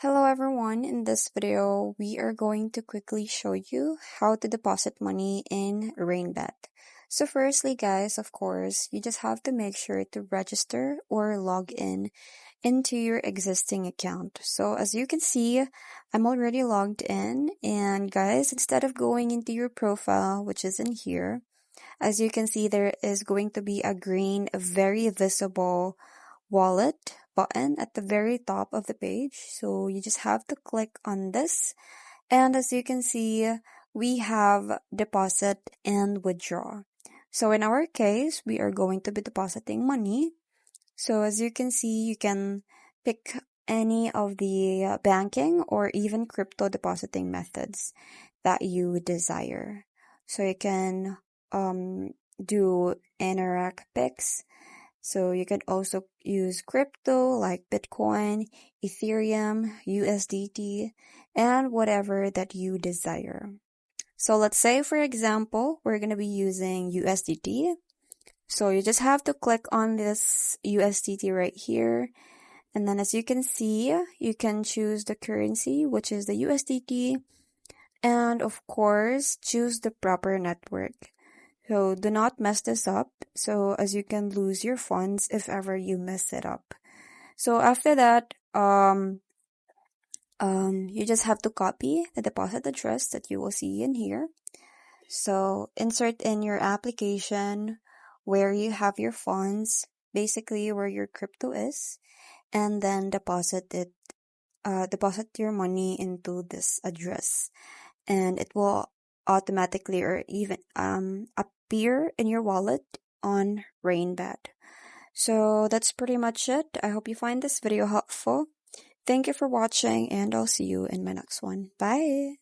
Hello everyone, in this video, we are going to quickly show you how to deposit money in Rainbet. So firstly guys, of course, you just have to make sure to register or log in into your existing account. So as you can see, I'm already logged in, and guys, instead of going into your profile, which is in here, as you can see, there is going to be a green, very visible wallet button at the very top of the page. So you just have to click on this. And as you can see, we have deposit and withdraw. So in our case, we are going to be depositing money. So as you can see, you can pick any of the banking or even crypto depositing methods that you desire. So you can do interact picks. So you can also use crypto like Bitcoin, Ethereum, USDT, and whatever that you desire. So let's say, for example, we're going to be using USDT. So you just have to click on this USDT right here. And then as you can see, you can choose the currency, which is the USDT. And of course, choose the proper network. So do not mess this up, so as you can lose your funds if ever you mess it up. So after that, you just have to copy the deposit address that you will see in here. So insert in your application where you have your funds, basically where your crypto is, and then deposit your money into this address, and it will automatically or even appear in your wallet on Rainbet. So that's pretty much it. I hope you find this video helpful. Thank you for watching, and I'll see you in my next one. Bye!